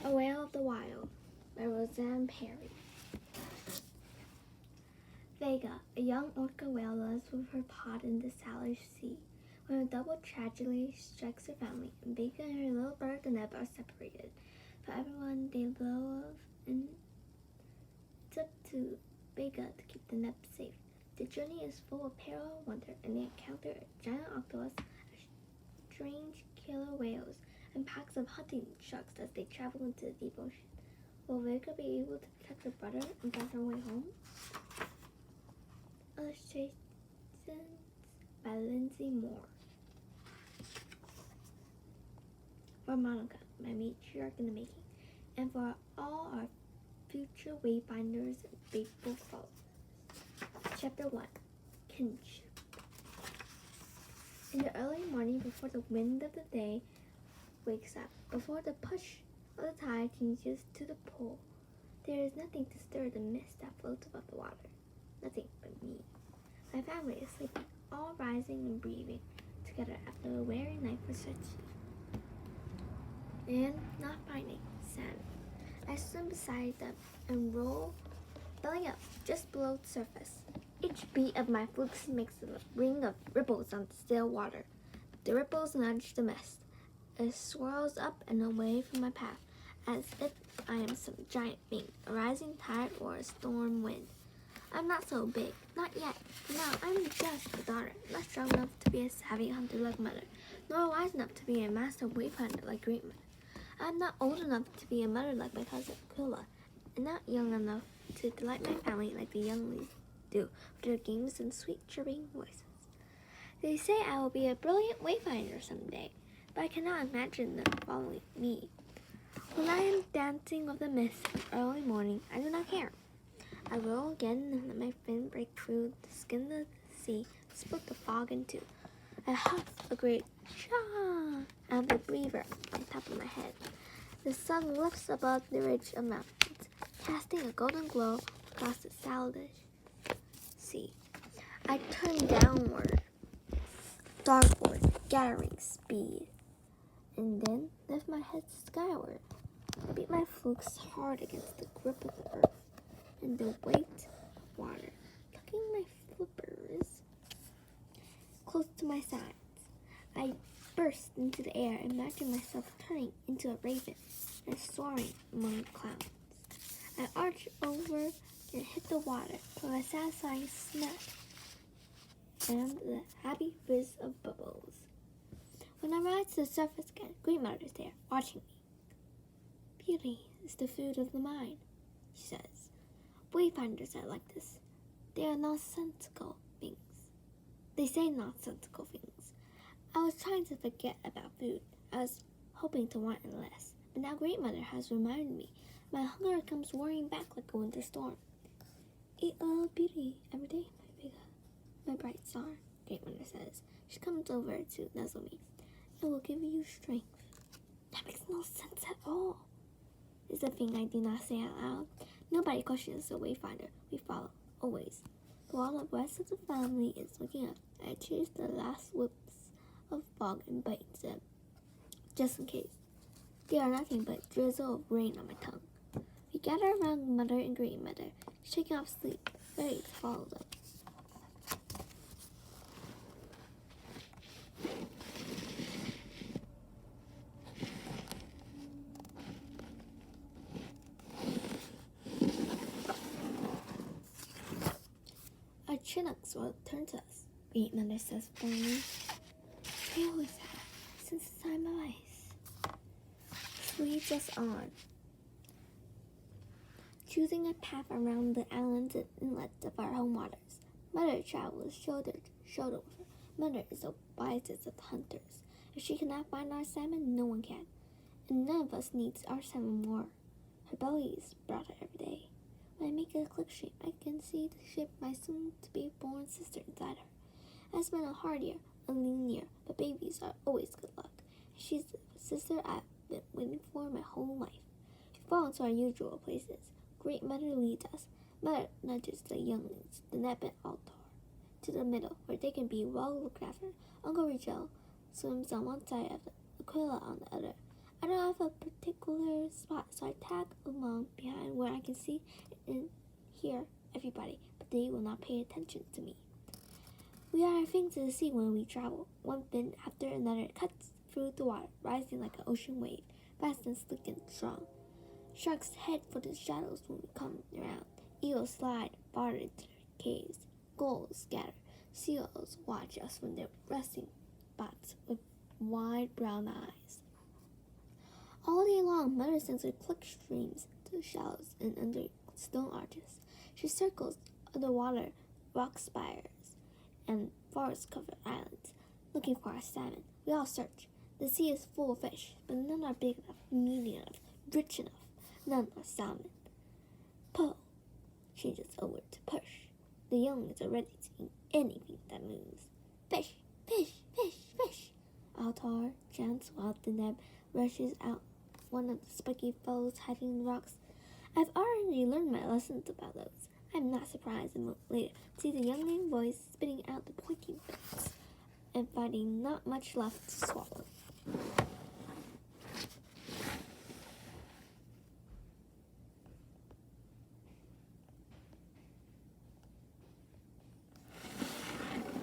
A Whale of the Wild by Rosanne Parry. Vega, a young orca whale, lives with her pod in the Salish Sea when a double tragedy strikes her family, and Vega and her little bird, the Neb, are separated from everyone they love, and it's up to Vega to keep the Neb safe. The journey is full of peril and wonder, and they encounter a giant octopus, strange killer whales, and packs of hunting sharks as they travel into the deep ocean. Will Vega be able to protect her brother and find her way home? Illustrations by Lindsay Moore. For Monica, my matriarch in the making, and for all our future wayfinders and faithful followers. Chapter 1. Kinship. In the early morning, before the wind of the day wakes up, before the push of the tide changes to the pull, there is nothing to stir the mist that floats above the water. Nothing but me. My family is sleeping, all rising and breathing together after a weary night for searching and not finding sand. I swim beside them and roll belly up just below the surface. Each beat of my flukes makes a ring of ripples on the still water. The ripples nudge the mist. It swirls up and away from my path, as if I am some giant being, a rising tide or a storm wind. I'm not so big, not yet. For now, I'm just a daughter, not strong enough to be a savvy hunter like Mother, nor wise enough to be a master wayfinder like Great Mother. I'm not old enough to be a mother like my cousin Aquila, and not young enough to delight my family like the younglings do with their games and sweet chirping voices. They say I will be a brilliant wayfinder someday, but I cannot imagine them following me. When I am dancing with the mist in the early morning, I do not care. I roll again and let my fin break through the skin of the sea, split the fog in two. I huff a great "Cha!" out of the breather on top of my head. The sun lifts above the ridge of mountains, casting a golden glow across the Salish Sea. I turn downward, starboard, gathering speed, and then lift my head skyward. I beat my flukes hard against the grip of the earth and the weight of water, tucking my flippers close to my sides. I burst into the air, imagine myself turning into a raven and soaring among the clouds. I arch over and hit the water with a satisfying smash and the happy fizz of bubbles. When I rise to the surface again, Great Mother is there, watching me. Beauty is the food of the mind, she says. Wayfinders are like this. They are nonsensical things. They say nonsensical things. I was trying to forget about food. I was hoping to want it less. But now Great Mother has reminded me. My hunger comes roaring back like a winter storm. Eat a little beauty every day, my Vega. My bright star, Great Mother says. She comes over to nuzzle me. It will give you strength. That makes no sense at all. It's a thing I do not say out loud. Nobody questions the wayfinder we follow, always. But while the rest of the family is looking up, I chase the last whips of fog and bite them, just in case. They are nothing but drizzle of rain on my tongue. We gather around Mother and Great Mother, shaking off sleep, ready to follow them. Our Chinooks will turn to us, Great Mother says firmly. They always have, since the time of ice. She leads us on, choosing a path around the islands and inlets of our home waters. Mother travels shoulder to shoulder with her. Mother is the wisest of the hunters. If she cannot find our salmon, no one can. And none of us needs our salmon more. Her belly is broader every day. When I make a click shape, I can see the shape of my soon-to-be-born sister inside her. It's been a hard year, a lean year, but babies are always good luck. She's the sister I've been waiting for my whole life. We fall into our usual places. Great Mother leads us. Mother nudges the younglings, the Neb and Altar, to the middle, where they can be well looked after. Uncle Rachel swims on one side of them, Aquila on the other. I don't have a cooler spot, so I tag along behind where I can see and hear everybody, but they will not pay attention to me. We are a thing to the sea when we travel. One fin after another cuts through the water, rising like an ocean wave, fast and slick and strong. Sharks head for the shadows when we come around. Eels slide farther into their caves. Gulls scatter. Seals watch us from their resting spots with wide brown eyes. All day long, Mother sends her click streams to the shallows and under stone arches. She circles underwater rock spires and forest-covered islands, looking for our salmon. We all search. The sea is full of fish, but none are big enough, meaty enough, rich enough. None are salmon. Pull changes over to push. The younglings are ready to eat anything that moves. Fish, fish, fish, fish. Altar chants while the neb rushes out one of the spiky fellows hiding in the rocks. I've already learned my lessons about those. I'm not surprised a moment later to see the youngling boys spitting out the pointy bits and finding not much left to swallow.